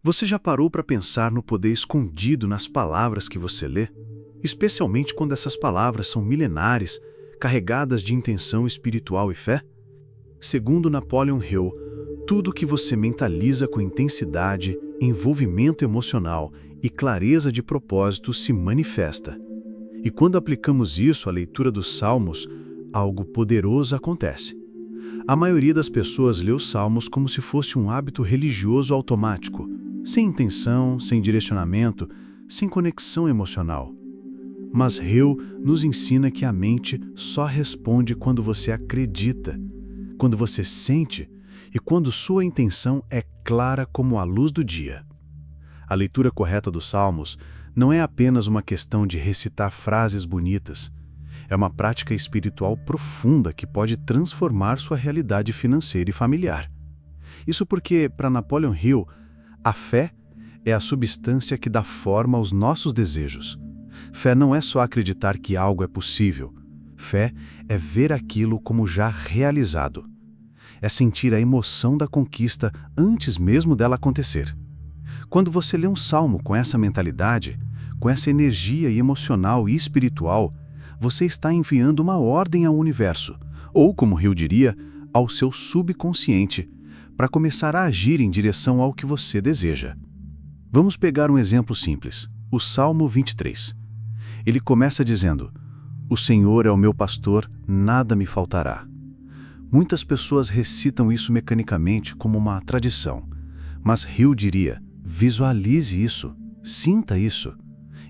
Você já parou para pensar no poder escondido nas palavras que você lê? Especialmente quando essas palavras são milenares, carregadas de intenção espiritual e fé? Segundo Napoleon Hill, tudo que você mentaliza com intensidade, envolvimento emocional e clareza de propósito se manifesta. E quando aplicamos isso à leitura dos Salmos, algo poderoso acontece. A maioria das pessoas lê os Salmos como se fosse um hábito religioso automático, sem intenção, sem direcionamento, sem conexão emocional. Mas Hill nos ensina que a mente só responde quando você acredita, quando você sente e quando sua intenção é clara como a luz do dia. A leitura correta dos Salmos não é apenas uma questão de recitar frases bonitas. É uma prática espiritual profunda que pode transformar sua realidade financeira e familiar. Isso porque, para Napoleon Hill, a fé é a substância que dá forma aos nossos desejos. Fé não é só acreditar que algo é possível. Fé é ver aquilo como já realizado. É sentir a emoção da conquista antes mesmo dela acontecer. Quando você lê um salmo com essa mentalidade, com essa energia emocional e espiritual, você está enviando uma ordem ao universo, ou, como Hill diria, ao seu subconsciente, para começar a agir em direção ao que você deseja. Vamos pegar um exemplo simples, o Salmo 23. Ele começa dizendo: "O Senhor é o meu pastor, nada me faltará." Muitas pessoas recitam isso mecanicamente como uma tradição, mas Hill diria: visualize isso, sinta isso.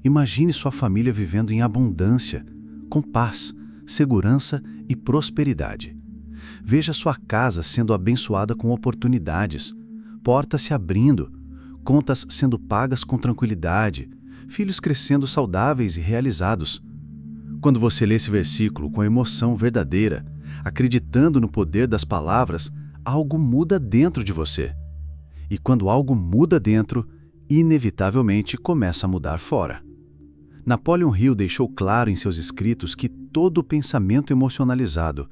Imagine sua família vivendo em abundância, com paz, segurança e prosperidade. Veja sua casa sendo abençoada com oportunidades, portas se abrindo, contas sendo pagas com tranquilidade, filhos crescendo saudáveis e realizados. Quando você lê esse versículo com emoção verdadeira, acreditando no poder das palavras, algo muda dentro de você. E quando algo muda dentro, inevitavelmente começa a mudar fora. Napoleon Hill deixou claro em seus escritos que todo pensamento emocionalizado,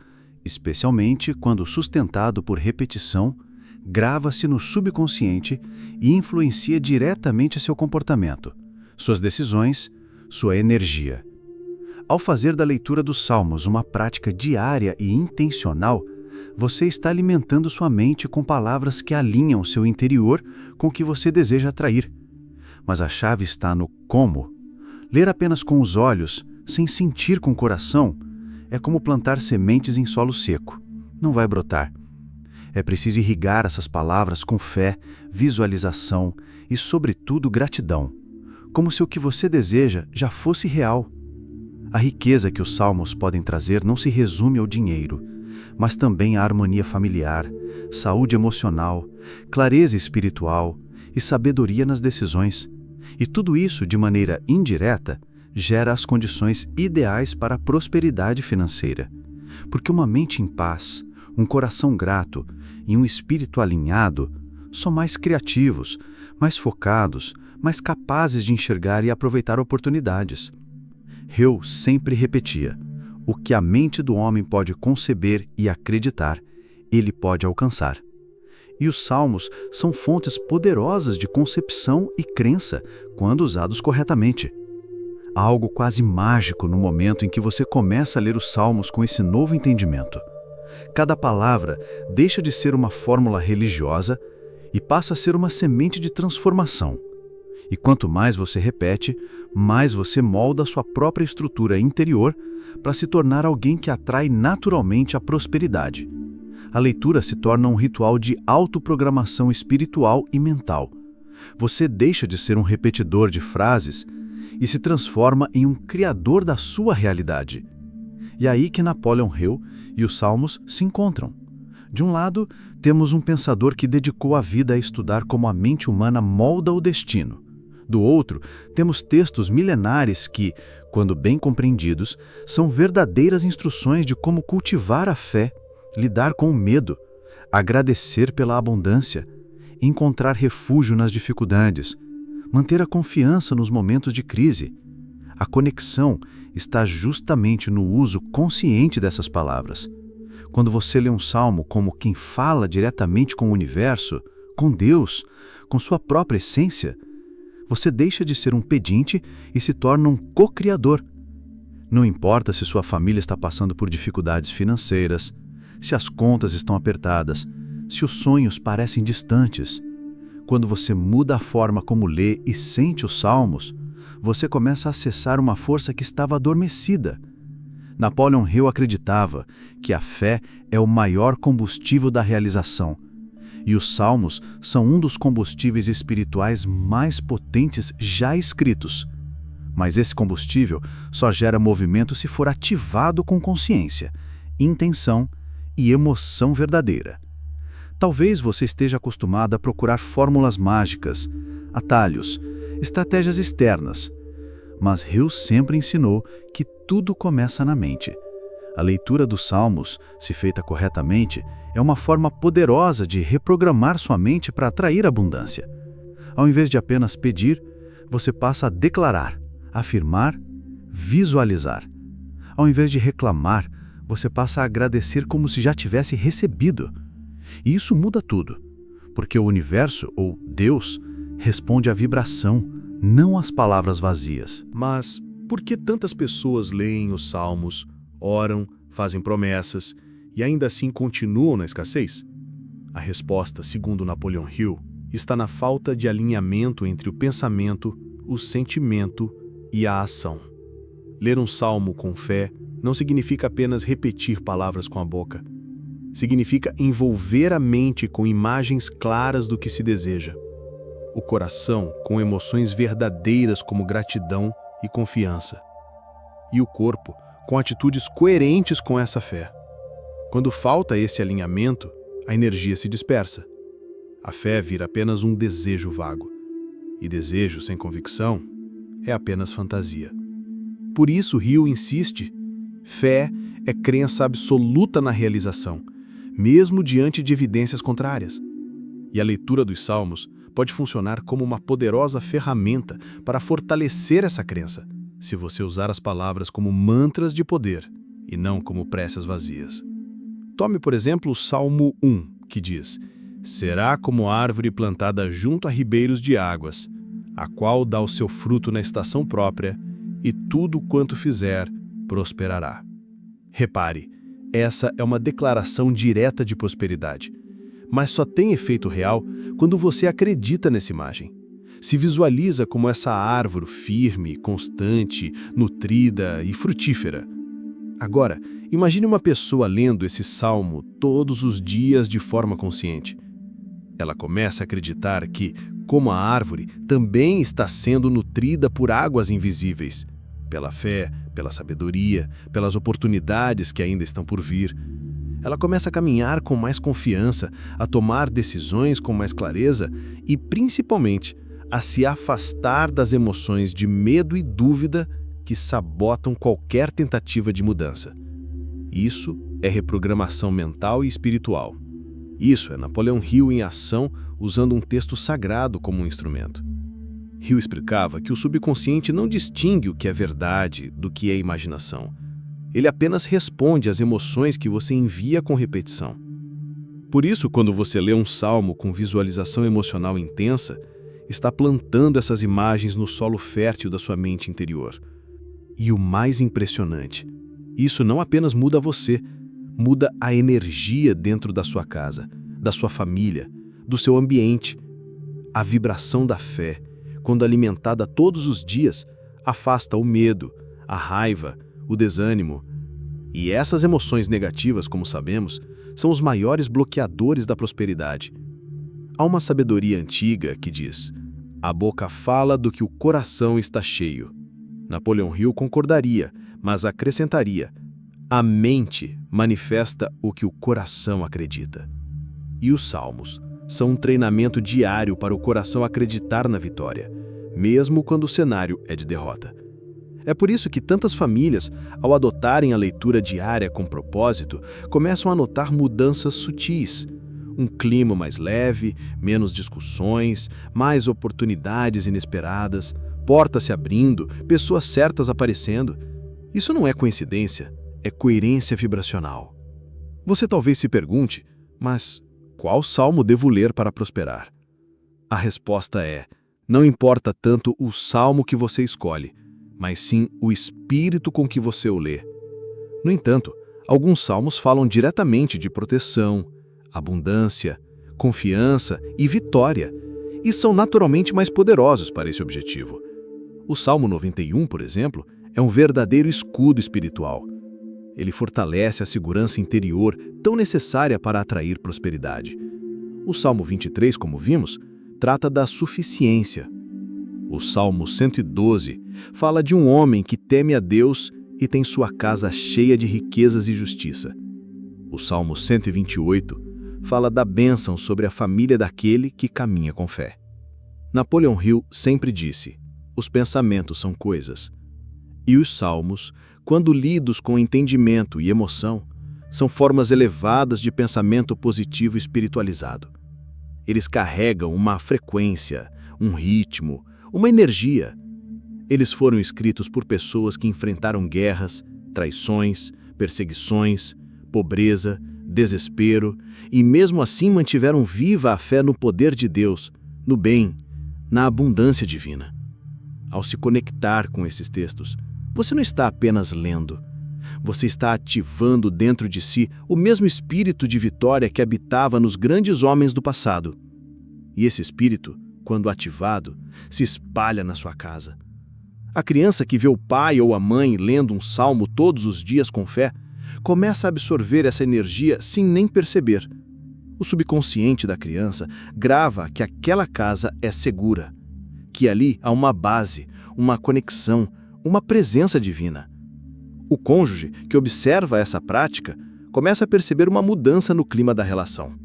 especialmente quando sustentado por repetição, grava-se no subconsciente e influencia diretamente seu comportamento, suas decisões, sua energia. Ao fazer da leitura dos Salmos uma prática diária e intencional, você está alimentando sua mente com palavras que alinham seu interior com o que você deseja atrair. Mas a chave está no como. Ler apenas com os olhos, sem sentir com o coração, é como plantar sementes em solo seco. Não vai brotar. É preciso irrigar essas palavras com fé, visualização e, sobretudo, gratidão, como se o que você deseja já fosse real. A riqueza que os salmos podem trazer não se resume ao dinheiro, mas também à harmonia familiar, saúde emocional, clareza espiritual e sabedoria nas decisões. E tudo isso, de maneira indireta, gera as condições ideais para a prosperidade financeira. Porque uma mente em paz, um coração grato e um espírito alinhado são mais criativos, mais focados, mais capazes de enxergar e aproveitar oportunidades. Hill sempre repetia: o que a mente do homem pode conceber e acreditar, ele pode alcançar. E os salmos são fontes poderosas de concepção e crença quando usados corretamente. Há algo quase mágico no momento em que você começa a ler os salmos com esse novo entendimento. Cada palavra deixa de ser uma fórmula religiosa e passa a ser uma semente de transformação. E quanto mais você repete, mais você molda a sua própria estrutura interior para se tornar alguém que atrai naturalmente a prosperidade. A leitura se torna um ritual de autoprogramação espiritual e mental. Você deixa de ser um repetidor de frases e se transforma em um criador da sua realidade. E é aí que Napoleon Hill e os Salmos se encontram. De um lado, temos um pensador que dedicou a vida a estudar como a mente humana molda o destino. Do outro, temos textos milenares que, quando bem compreendidos, são verdadeiras instruções de como cultivar a fé, lidar com o medo, agradecer pela abundância, encontrar refúgio nas dificuldades, manter a confiança nos momentos de crise. A conexão está justamente no uso consciente dessas palavras. Quando você lê um salmo como quem fala diretamente com o universo, com Deus, com sua própria essência. Você deixa de ser um pedinte e se torna um co-criador. Não importa se sua família está passando por dificuldades financeiras, se as contas estão apertadas, se os sonhos parecem distantes. Quando você muda a forma como lê e sente os salmos, você começa a acessar uma força que estava adormecida. Napoleon Hill acreditava que a fé é o maior combustível da realização, e os salmos são um dos combustíveis espirituais mais potentes já escritos. Mas esse combustível só gera movimento se for ativado com consciência, intenção e emoção verdadeira. Talvez você esteja acostumado a procurar fórmulas mágicas, atalhos, estratégias externas. Mas Hill sempre ensinou que tudo começa na mente. A leitura dos Salmos, se feita corretamente, é uma forma poderosa de reprogramar sua mente para atrair abundância. Ao invés de apenas pedir, você passa a declarar, afirmar, visualizar. Ao invés de reclamar, você passa a agradecer como se já tivesse recebido. E isso muda tudo, porque o universo, ou Deus, responde à vibração, não às palavras vazias. Mas por que tantas pessoas leem os salmos, oram, fazem promessas e ainda assim continuam na escassez? A resposta, segundo Napoleon Hill, está na falta de alinhamento entre o pensamento, o sentimento e a ação. Ler um salmo com fé não significa apenas repetir palavras com a boca. Significa envolver a mente com imagens claras do que se deseja. O coração com emoções verdadeiras como gratidão e confiança. E o corpo com atitudes coerentes com essa fé. Quando falta esse alinhamento, a energia se dispersa. A fé vira apenas um desejo vago. E desejo sem convicção é apenas fantasia. Por isso, Hill insiste: fé é crença absoluta na realização, mesmo diante de evidências contrárias. E a leitura dos Salmos pode funcionar como uma poderosa ferramenta para fortalecer essa crença, se você usar as palavras como mantras de poder e não como preces vazias. Tome, por exemplo, o Salmo 1, que diz: será como árvore plantada junto a ribeiros de águas, a qual dá o seu fruto na estação própria, e tudo quanto fizer prosperará. Repare, essa é uma declaração direta de prosperidade, mas só tem efeito real quando você acredita nessa imagem. Se visualiza como essa árvore firme, constante, nutrida e frutífera. Agora, imagine uma pessoa lendo esse salmo todos os dias de forma consciente. Ela começa a acreditar que, como a árvore, também está sendo nutrida por águas invisíveis, pela fé, pela sabedoria, pelas oportunidades que ainda estão por vir. Ela começa a caminhar com mais confiança, a tomar decisões com mais clareza e, principalmente, a se afastar das emoções de medo e dúvida que sabotam qualquer tentativa de mudança. Isso é reprogramação mental e espiritual. Isso é Napoleon Hill em ação, usando um texto sagrado como um instrumento. Hill explicava que o subconsciente não distingue o que é verdade do que é imaginação. Ele apenas responde às emoções que você envia com repetição. Por isso, quando você lê um salmo com visualização emocional intensa, está plantando essas imagens no solo fértil da sua mente interior. E o mais impressionante, isso não apenas muda você, muda a energia dentro da sua casa, da sua família, do seu ambiente. A vibração da fé, quando alimentada todos os dias, afasta o medo, a raiva, o desânimo. E essas emoções negativas, como sabemos, são os maiores bloqueadores da prosperidade. Há uma sabedoria antiga que diz: a boca fala do que o coração está cheio. Napoleon Hill concordaria, mas acrescentaria: a mente manifesta o que o coração acredita. E os salmos são um treinamento diário para o coração acreditar na vitória, mesmo quando o cenário é de derrota. É por isso que tantas famílias, ao adotarem a leitura diária com propósito, começam a notar mudanças sutis. Um clima mais leve, menos discussões, mais oportunidades inesperadas, portas se abrindo, pessoas certas aparecendo. Isso não é coincidência, é coerência vibracional. Você talvez se pergunte: mas qual salmo devo ler para prosperar? A resposta é: não importa tanto o salmo que você escolhe, mas sim o espírito com que você o lê. No entanto, alguns salmos falam diretamente de proteção, abundância, confiança e vitória, e são naturalmente mais poderosos para esse objetivo. O Salmo 91, por exemplo, é um verdadeiro escudo espiritual. Ele fortalece a segurança interior tão necessária para atrair prosperidade. O Salmo 23, como vimos, trata da suficiência. O Salmo 112 fala de um homem que teme a Deus e tem sua casa cheia de riquezas e justiça. O Salmo 128 fala da bênção sobre a família daquele que caminha com fé. Napoleon Hill sempre disse: os pensamentos são coisas. E os salmos, quando lidos com entendimento e emoção, são formas elevadas de pensamento positivo espiritualizado. Eles carregam uma frequência, um ritmo, uma energia. Eles foram escritos por pessoas que enfrentaram guerras, traições, perseguições, pobreza, desespero e mesmo assim mantiveram viva a fé no poder de Deus, no bem, na abundância divina. Ao se conectar com esses textos, você não está apenas lendo. Você está ativando dentro de si o mesmo espírito de vitória que habitava nos grandes homens do passado. E esse espírito, quando ativado, se espalha na sua casa. A criança que vê o pai ou a mãe lendo um salmo todos os dias com fé, começa a absorver essa energia sem nem perceber. O subconsciente da criança grava que aquela casa é segura, que ali há uma base, uma conexão, uma presença divina. O cônjuge que observa essa prática começa a perceber uma mudança no clima da relação.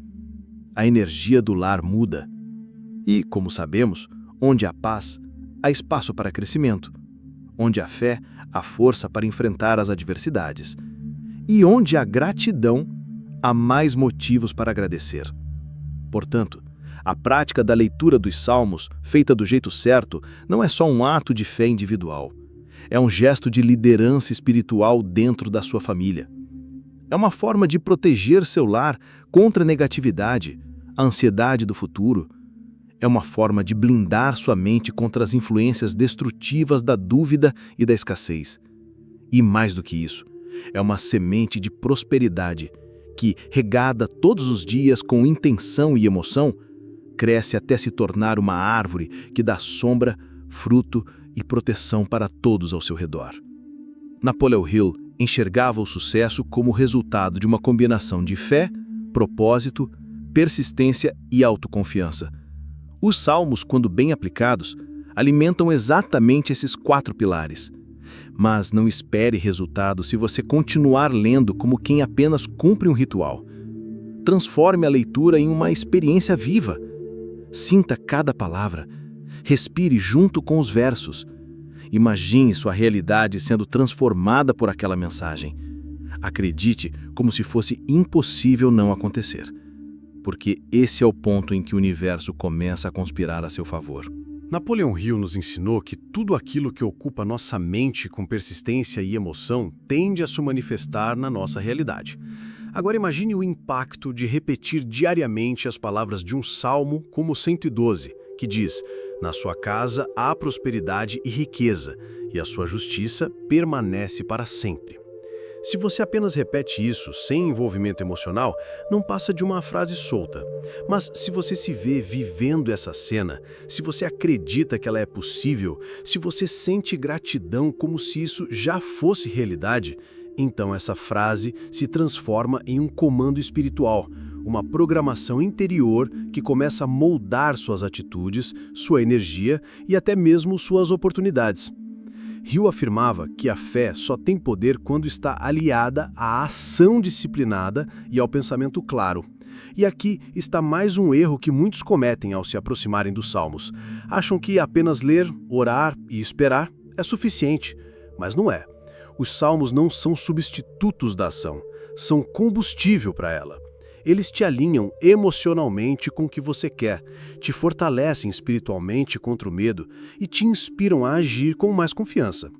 A energia do lar muda. E, como sabemos, onde há paz, há espaço para crescimento. Onde há fé, há força para enfrentar as adversidades. E onde há gratidão, há mais motivos para agradecer. Portanto, a prática da leitura dos salmos, feita do jeito certo, não é só um ato de fé individual. É um gesto de liderança espiritual dentro da sua família. É uma forma de proteger seu lar contra a negatividade, a ansiedade do futuro. É uma forma de blindar sua mente contra as influências destrutivas da dúvida e da escassez. E mais do que isso, é uma semente de prosperidade que, regada todos os dias com intenção e emoção, cresce até se tornar uma árvore que dá sombra, fruto e proteção para todos ao seu redor. Napoleon Hill enxergava o sucesso como resultado de uma combinação de fé, propósito, persistência e autoconfiança. Os salmos, quando bem aplicados, alimentam exatamente esses 4 pilares. Mas não espere resultado se você continuar lendo como quem apenas cumpre um ritual. Transforme a leitura em uma experiência viva. Sinta cada palavra. Respire junto com os versos. Imagine sua realidade sendo transformada por aquela mensagem. Acredite como se fosse impossível não acontecer. Porque esse é o ponto em que o universo começa a conspirar a seu favor. Napoleon Hill nos ensinou que tudo aquilo que ocupa nossa mente com persistência e emoção tende a se manifestar na nossa realidade. Agora imagine o impacto de repetir diariamente as palavras de um salmo como o 112, que diz: na sua casa há prosperidade e riqueza, e a sua justiça permanece para sempre. Se você apenas repete isso sem envolvimento emocional, não passa de uma frase solta. Mas se você se vê vivendo essa cena, se você acredita que ela é possível, se você sente gratidão como se isso já fosse realidade, então essa frase se transforma em um comando espiritual, uma programação interior que começa a moldar suas atitudes, sua energia e até mesmo suas oportunidades. Hill afirmava que a fé só tem poder quando está aliada à ação disciplinada e ao pensamento claro. E aqui está mais um erro que muitos cometem ao se aproximarem dos salmos. Acham que apenas ler, orar e esperar é suficiente, mas não é. Os salmos não são substitutos da ação, são combustível para ela. Eles te alinham emocionalmente com o que você quer, te fortalecem espiritualmente contra o medo e te inspiram a agir com mais confiança.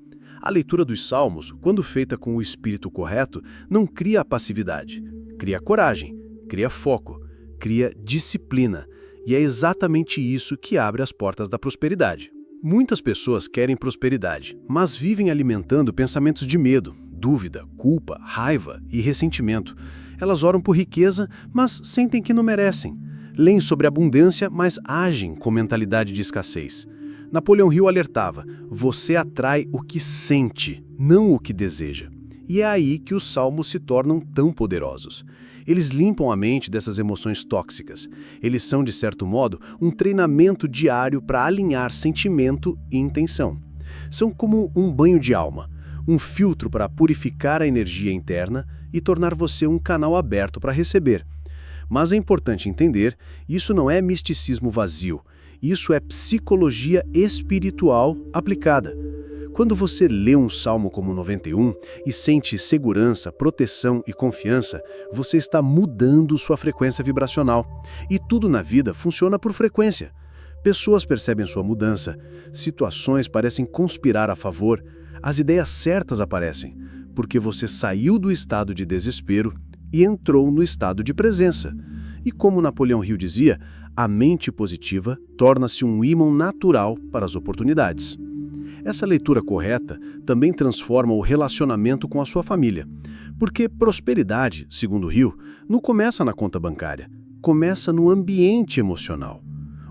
A leitura dos salmos, quando feita com o espírito correto, não cria passividade, cria coragem, cria foco, cria disciplina E é exatamente isso que abre as portas da prosperidade. Muitas pessoas querem prosperidade, mas vivem alimentando pensamentos de medo, dúvida, culpa, raiva e ressentimento. Elas oram por riqueza, mas sentem que não merecem. Leem sobre abundância, mas agem com mentalidade de escassez. Napoleão Hill alertava: você atrai o que sente, não o que deseja. E é aí que os salmos se tornam tão poderosos. Eles limpam a mente dessas emoções tóxicas. Eles são, de certo modo, um treinamento diário para alinhar sentimento e intenção. São como um banho de alma, um filtro para purificar a energia interna e tornar você um canal aberto para receber. Mas é importante entender, isso não é misticismo vazio, isso é psicologia espiritual aplicada. Quando você lê um salmo como o 91 e sente segurança, proteção e confiança, você está mudando sua frequência vibracional. E tudo na vida funciona por frequência. Pessoas percebem sua mudança, situações parecem conspirar a favor, as ideias certas aparecem, porque você saiu do estado de desespero e entrou no estado de presença. E como Napoleão Hill dizia, a mente positiva torna-se um ímã natural para as oportunidades. Essa leitura correta também transforma o relacionamento com a sua família, porque prosperidade, segundo Hill, não começa na conta bancária, começa no ambiente emocional.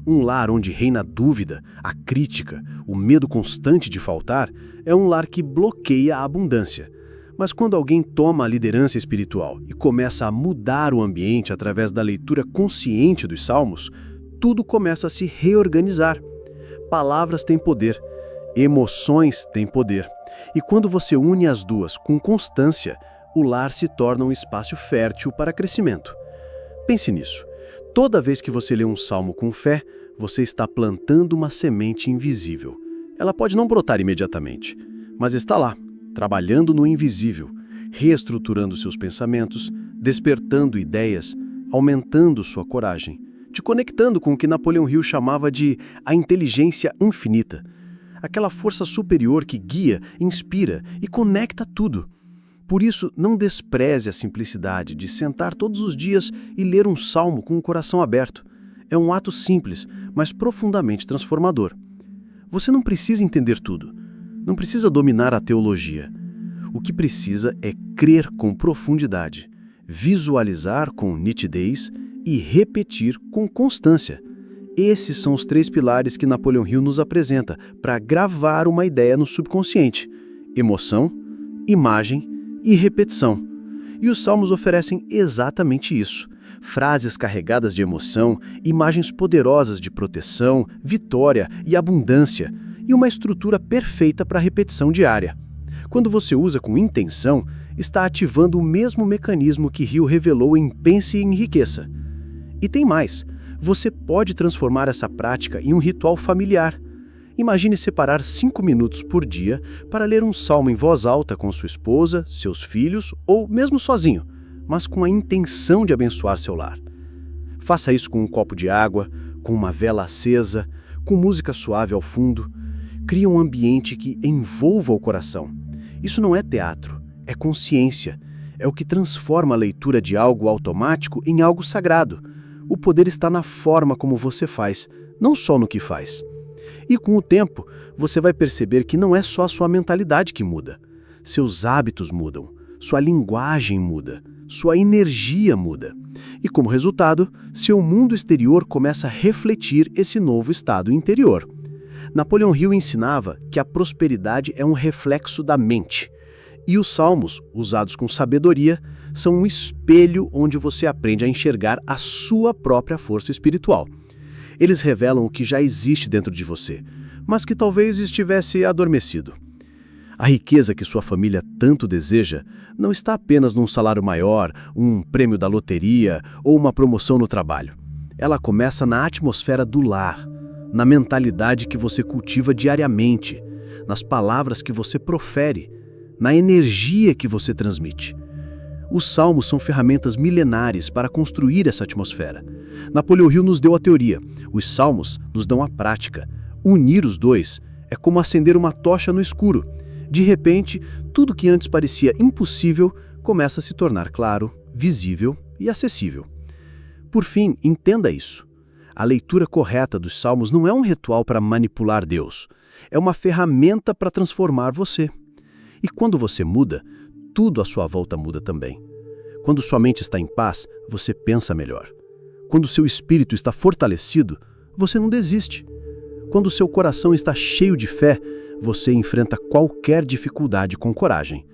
Um lar onde reina a dúvida, a crítica, o medo constante de faltar, é um lar que bloqueia a abundância. Mas quando alguém toma a liderança espiritual e começa a mudar o ambiente através da leitura consciente dos salmos, tudo começa a se reorganizar. Palavras têm poder, emoções têm poder. E quando você une as duas com constância, o lar se torna um espaço fértil para crescimento. Pense nisso. Toda vez que você lê um salmo com fé, você está plantando uma semente invisível. Ela pode não brotar imediatamente, mas está lá, trabalhando no invisível, reestruturando seus pensamentos, despertando ideias, aumentando sua coragem, te conectando com o que Napoleão Hill chamava de a inteligência infinita, aquela força superior que guia, inspira e conecta tudo. Por isso, não despreze a simplicidade de sentar todos os dias e ler um salmo com o coração aberto. É um ato simples, mas profundamente transformador. Você não precisa entender tudo. Não precisa dominar a teologia. O que precisa é crer com profundidade, visualizar com nitidez e repetir com constância. Esses são os 3 pilares que Napoleão Hill nos apresenta para gravar uma ideia no subconsciente: emoção, imagem e repetição. E os salmos oferecem exatamente isso. Frases carregadas de emoção, imagens poderosas de proteção, vitória e abundância, e uma estrutura perfeita para a repetição diária. Quando você usa com intenção, está ativando o mesmo mecanismo que Hill revelou em Pense e Enriqueça. E tem mais, você pode transformar essa prática em um ritual familiar. Imagine separar 5 minutos por dia para ler um salmo em voz alta com sua esposa, seus filhos ou mesmo sozinho, mas com a intenção de abençoar seu lar. Faça isso com um copo de água, com uma vela acesa, com música suave ao fundo. Crie um ambiente que envolva o coração. Isso não é teatro, é consciência. É o que transforma a leitura de algo automático em algo sagrado. O poder está na forma como você faz, não só no que faz. E com o tempo, você vai perceber que não é só a sua mentalidade que muda. Seus hábitos mudam, sua linguagem muda, sua energia muda. E como resultado, seu mundo exterior começa a refletir esse novo estado interior. Napoleão Hill ensinava que a prosperidade é um reflexo da mente. E os salmos, usados com sabedoria, são um espelho onde você aprende a enxergar a sua própria força espiritual. Eles revelam o que já existe dentro de você, mas que talvez estivesse adormecido. A riqueza que sua família tanto deseja não está apenas num salário maior, um prêmio da loteria ou uma promoção no trabalho. Ela começa na atmosfera do lar, na mentalidade que você cultiva diariamente, nas palavras que você profere, na energia que você transmite. Os salmos são ferramentas milenares para construir essa atmosfera. Napoleão Hill nos deu a teoria, os salmos nos dão a prática. Unir os dois é como acender uma tocha no escuro. De repente, tudo que antes parecia impossível começa a se tornar claro, visível e acessível. Por fim, entenda isso. A leitura correta dos Salmos não é um ritual para manipular Deus. É uma ferramenta para transformar você. E quando você muda, tudo à sua volta muda também. Quando sua mente está em paz, você pensa melhor. Quando seu espírito está fortalecido, você não desiste. Quando seu coração está cheio de fé, você enfrenta qualquer dificuldade com coragem.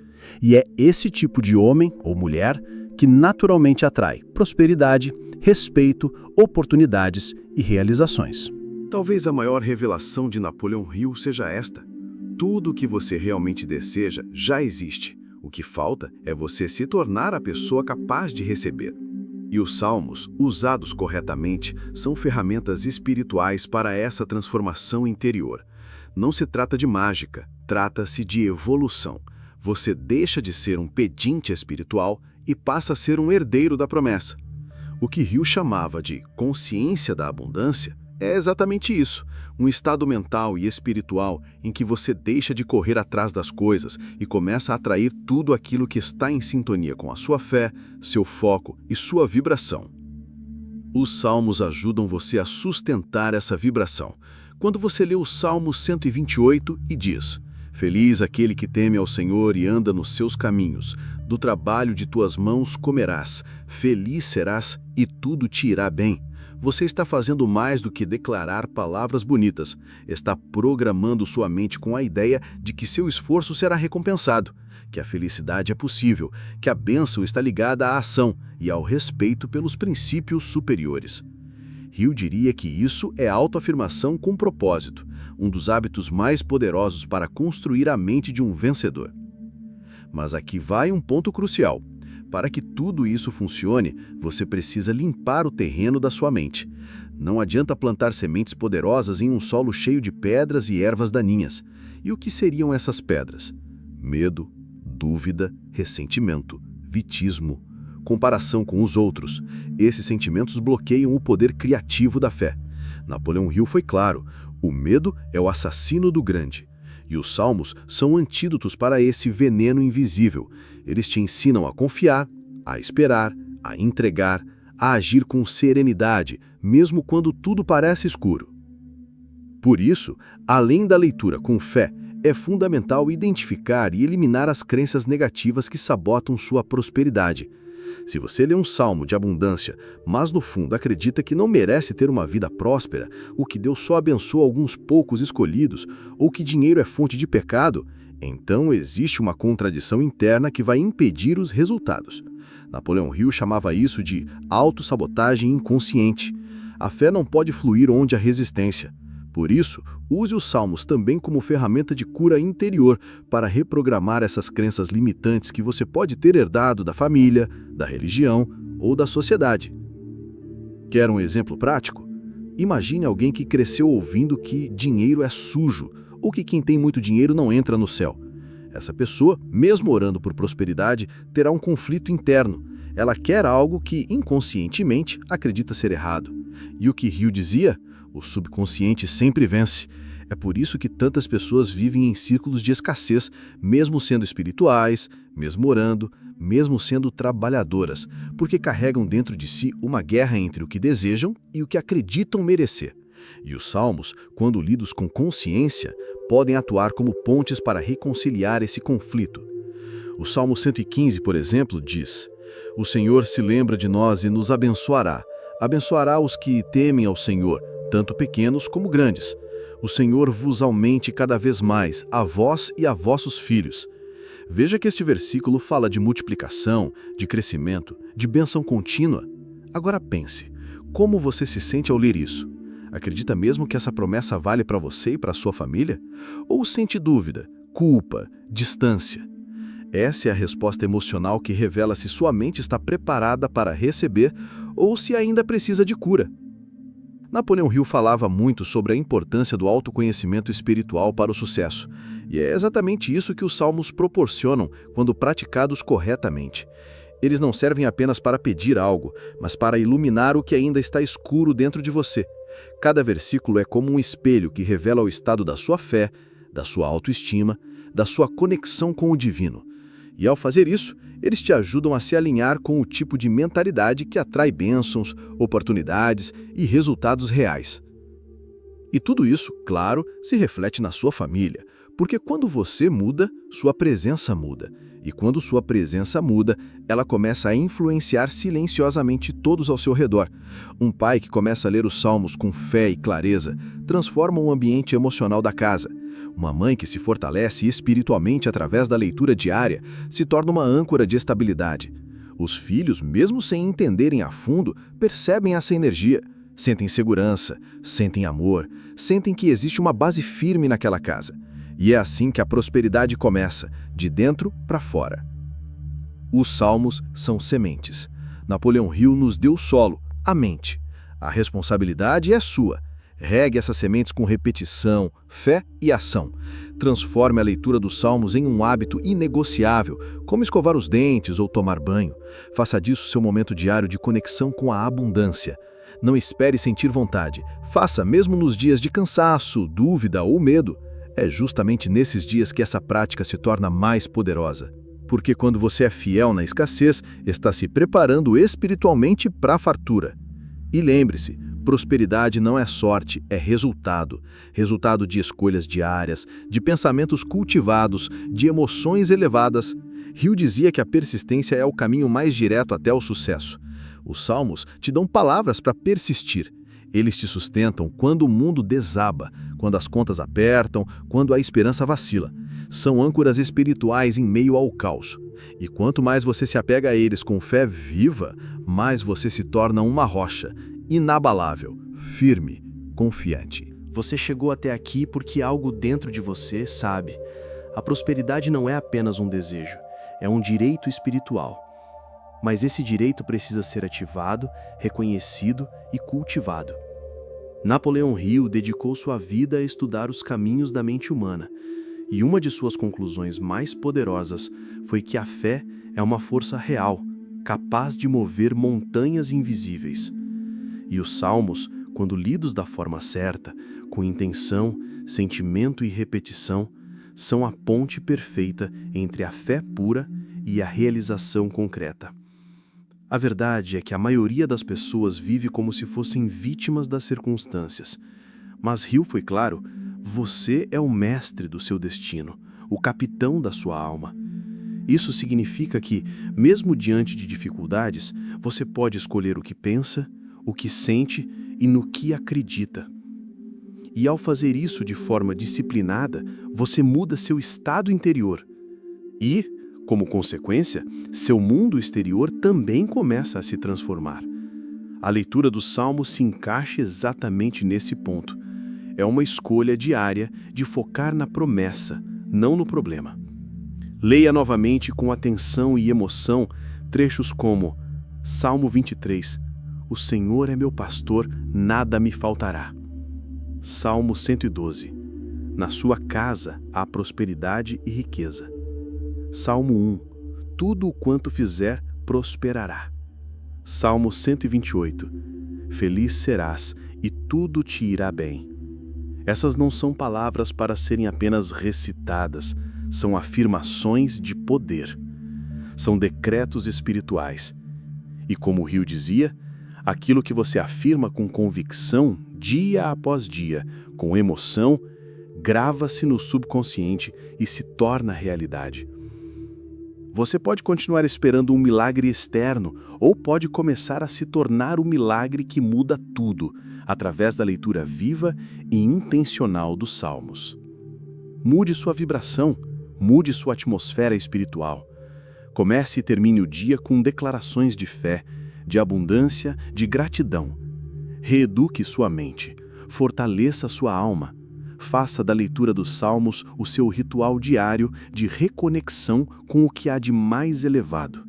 E é esse tipo de homem ou mulher que naturalmente atrai prosperidade, respeito, oportunidades e realizações. Talvez a maior revelação de Napoleão Hill seja esta: tudo o que você realmente deseja já existe. O que falta é você se tornar a pessoa capaz de receber. E os salmos, usados corretamente, são ferramentas espirituais para essa transformação interior. Não se trata de mágica, trata-se de evolução. Você deixa de ser um pedinte espiritual e passa a ser um herdeiro da promessa. O que Hill chamava de consciência da abundância é exatamente isso, um estado mental e espiritual em que você deixa de correr atrás das coisas e começa a atrair tudo aquilo que está em sintonia com a sua fé, seu foco e sua vibração. Os salmos ajudam você a sustentar essa vibração. Quando você lê o Salmo 128 e diz: "Feliz aquele que teme ao Senhor e anda nos seus caminhos, do trabalho de tuas mãos comerás, feliz serás e tudo te irá bem." Você está fazendo mais do que declarar palavras bonitas. Está programando sua mente com a ideia de que seu esforço será recompensado, que a felicidade é possível, que a bênção está ligada à ação e ao respeito pelos princípios superiores. Hill diria que isso é autoafirmação com propósito, um dos hábitos mais poderosos para construir a mente de um vencedor. Mas aqui vai um ponto crucial. Para que tudo isso funcione, você precisa limpar o terreno da sua mente. Não adianta plantar sementes poderosas em um solo cheio de pedras e ervas daninhas. E o que seriam essas pedras? Medo, dúvida, ressentimento, vitismo, comparação com os outros. Esses sentimentos bloqueiam o poder criativo da fé. Napoleão Hill foi claro: o medo é o assassino do grande. E os salmos são antídotos para esse veneno invisível. Eles te ensinam a confiar, a esperar, a entregar, a agir com serenidade, mesmo quando tudo parece escuro. Por isso, além da leitura com fé, é fundamental identificar e eliminar as crenças negativas que sabotam sua prosperidade. Se você lê um salmo de abundância, mas no fundo acredita que não merece ter uma vida próspera, ou que Deus só abençoa alguns poucos escolhidos, ou que dinheiro é fonte de pecado, então existe uma contradição interna que vai impedir os resultados. Napoleão Hill chamava isso de autossabotagem inconsciente. A fé não pode fluir onde há resistência. Por isso, use os salmos também como ferramenta de cura interior para reprogramar essas crenças limitantes que você pode ter herdado da família, da religião ou da sociedade. Quer um exemplo prático? Imagine alguém que cresceu ouvindo que dinheiro é sujo ou que quem tem muito dinheiro não entra no céu. Essa pessoa, mesmo orando por prosperidade, terá um conflito interno. Ela quer algo que, inconscientemente, acredita ser errado. E o que Hill dizia? O subconsciente sempre vence. É por isso que tantas pessoas vivem em círculos de escassez, mesmo sendo espirituais, mesmo orando, mesmo sendo trabalhadoras, porque carregam dentro de si uma guerra entre o que desejam e o que acreditam merecer. E os salmos, quando lidos com consciência, podem atuar como pontes para reconciliar esse conflito. O Salmo 115, por exemplo, diz: "O Senhor se lembra de nós e nos abençoará. Abençoará os que temem ao Senhor, tanto pequenos como grandes. O Senhor vos aumente cada vez mais, a vós e a vossos filhos." Veja que este versículo fala de multiplicação, de crescimento, de bênção contínua. Agora pense, como você se sente ao ler isso? Acredita mesmo que essa promessa vale para você e para sua família? Ou sente dúvida, culpa, distância? Essa é a resposta emocional que revela se sua mente está preparada para receber ou se ainda precisa de cura. Napoleão Hill falava muito sobre a importância do autoconhecimento espiritual para o sucesso, e é exatamente isso que os salmos proporcionam quando praticados corretamente. Eles não servem apenas para pedir algo, mas para iluminar o que ainda está escuro dentro de você. Cada versículo é como um espelho que revela o estado da sua fé, da sua autoestima, da sua conexão com o divino. E ao fazer isso, eles te ajudam a se alinhar com o tipo de mentalidade que atrai bênçãos, oportunidades e resultados reais. E tudo isso, claro, se reflete na sua família, porque quando você muda, sua presença muda. E quando sua presença muda, ela começa a influenciar silenciosamente todos ao seu redor. Um pai que começa a ler os salmos com fé e clareza transforma o ambiente emocional da casa. Uma mãe que se fortalece espiritualmente através da leitura diária se torna uma âncora de estabilidade. Os filhos, mesmo sem entenderem a fundo, percebem essa energia, sentem segurança, sentem amor, sentem que existe uma base firme naquela casa. E é assim que a prosperidade começa, de dentro para fora. Os salmos são sementes. Napoleão Hill nos deu o solo, a mente. A responsabilidade é sua. Regue essas sementes com repetição, fé e ação. Transforme a leitura dos salmos em um hábito inegociável, como escovar os dentes ou tomar banho. Faça disso seu momento diário de conexão com a abundância. Não espere sentir vontade. Faça mesmo nos dias de cansaço, dúvida ou medo. É justamente nesses dias que essa prática se torna mais poderosa. Porque quando você é fiel na escassez, está se preparando espiritualmente para a fartura. E lembre-se, prosperidade não é sorte, é resultado. Resultado de escolhas diárias, de pensamentos cultivados, de emoções elevadas. Hill dizia que a persistência é o caminho mais direto até o sucesso. Os salmos te dão palavras para persistir. Eles te sustentam quando o mundo desaba, quando as contas apertam, quando a esperança vacila. São âncoras espirituais em meio ao caos. E quanto mais você se apega a eles com fé viva, mais você se torna uma rocha, inabalável, firme, confiante. Você chegou até aqui porque algo dentro de você sabe. A prosperidade não é apenas um desejo, é um direito espiritual. Mas esse direito precisa ser ativado, reconhecido e cultivado. Napoleão Hill dedicou sua vida a estudar os caminhos da mente humana, e uma de suas conclusões mais poderosas foi que a fé é uma força real, capaz de mover montanhas invisíveis. E os salmos, quando lidos da forma certa, com intenção, sentimento e repetição, são a ponte perfeita entre a fé pura e a realização concreta. A verdade é que a maioria das pessoas vive como se fossem vítimas das circunstâncias. Mas Hill foi claro, você é o mestre do seu destino, o capitão da sua alma. Isso significa que, mesmo diante de dificuldades, você pode escolher o que pensa, o que sente e no que acredita. E ao fazer isso de forma disciplinada, você muda seu estado interior. E, como consequência, seu mundo exterior também começa a se transformar. A leitura dos Salmos se encaixa exatamente nesse ponto. É uma escolha diária de focar na promessa, não no problema. Leia novamente com atenção e emoção trechos como Salmo 23, O Senhor é meu pastor, nada me faltará. Salmo 112, Na sua casa há prosperidade e riqueza. Salmo 1, tudo o quanto fizer prosperará. Salmo 128, feliz serás e tudo te irá bem. Essas não são palavras para serem apenas recitadas, são afirmações de poder. São decretos espirituais. E como Hill dizia, aquilo que você afirma com convicção, dia após dia, com emoção, grava-se no subconsciente e se torna realidade. Você pode continuar esperando um milagre externo ou pode começar a se tornar o milagre que muda tudo, através da leitura viva e intencional dos Salmos. Mude sua vibração, mude sua atmosfera espiritual. Comece e termine o dia com declarações de fé, de abundância, de gratidão. Reeduque sua mente, fortaleça sua alma. Faça da leitura dos Salmos o seu ritual diário de reconexão com o que há de mais elevado.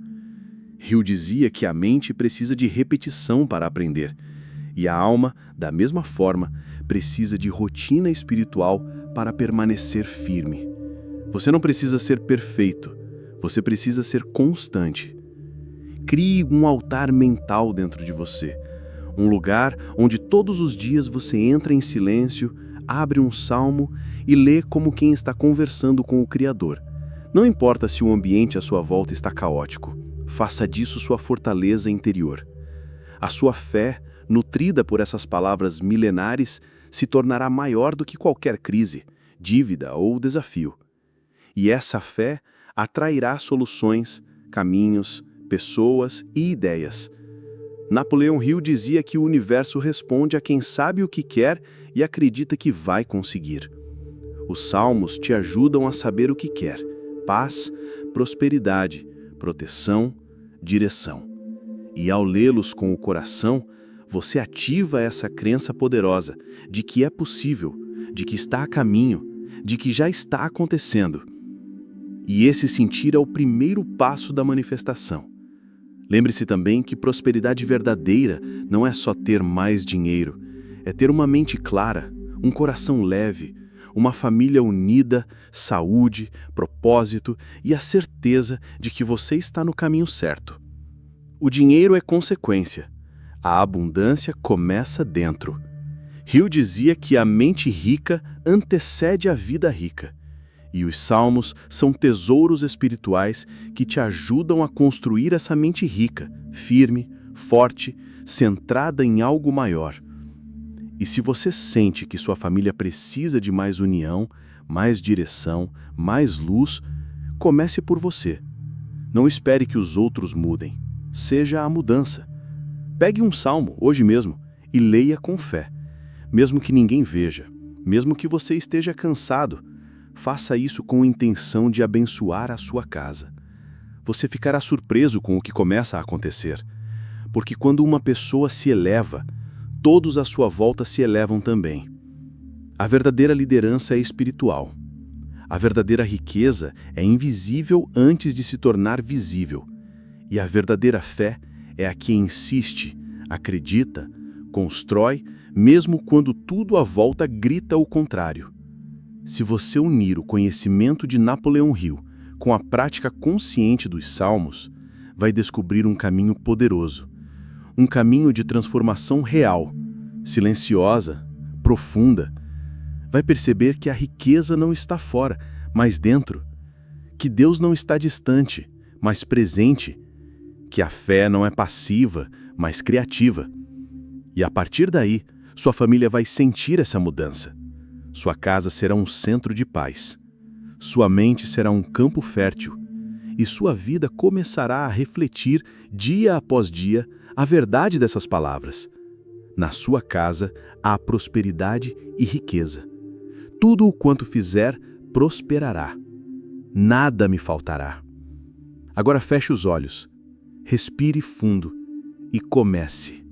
Hill dizia que a mente precisa de repetição para aprender, e a alma, da mesma forma, precisa de rotina espiritual para permanecer firme. Você não precisa ser perfeito, você precisa ser constante. Crie um altar mental dentro de você, um lugar onde todos os dias você entra em silêncio, abre um salmo e lê como quem está conversando com o Criador, Não importa se o ambiente à sua volta está caótico, faça disso sua fortaleza interior. A sua fé, nutrida por essas palavras milenares, se tornará maior do que qualquer crise, dívida ou desafio. E essa fé atrairá soluções, caminhos, pessoas e ideias. Napoleão Hill dizia que o universo responde a quem sabe o que quer e acredita que vai conseguir. Os salmos te ajudam a saber o que quer: paz, prosperidade, proteção, direção. E ao lê-los com o coração, você ativa essa crença poderosa de que é possível, de que está a caminho, de que já está acontecendo. E esse sentir é o primeiro passo da manifestação. Lembre-se também que prosperidade verdadeira não é só ter mais dinheiro, é ter uma mente clara, um coração leve, uma família unida, saúde, propósito e a certeza de que você está no caminho certo. O dinheiro é consequência. A abundância começa dentro. Hill dizia que a mente rica antecede a vida rica. E os salmos são tesouros espirituais que te ajudam a construir essa mente rica, firme, forte, centrada em algo maior. E se você sente que sua família precisa de mais união, mais direção, mais luz, comece por você. Não espere que os outros mudem. Seja a mudança. Pegue um salmo, hoje mesmo, e leia com fé. Mesmo que ninguém veja, mesmo que você esteja cansado, faça isso com intenção de abençoar a sua casa. Você ficará surpreso com o que começa a acontecer. Porque quando uma pessoa se eleva, todos à sua volta se elevam também. A verdadeira liderança é espiritual. A verdadeira riqueza é invisível antes de se tornar visível. E a verdadeira fé é a que insiste, acredita, constrói, mesmo quando tudo à volta grita o contrário. Se você unir o conhecimento de Napoleão Hill com a prática consciente dos salmos, vai descobrir um caminho poderoso, um caminho de transformação real, silenciosa, profunda. Vai perceber que a riqueza não está fora, mas dentro, que Deus não está distante, mas presente, que a fé não é passiva, mas criativa. E a partir daí, sua família vai sentir essa mudança. Sua casa será um centro de paz. Sua mente será um campo fértil. E sua vida começará a refletir, dia após dia, a verdade dessas palavras. Na sua casa há prosperidade e riqueza. Tudo o quanto fizer, prosperará. Nada me faltará. Agora feche os olhos, respire fundo e comece.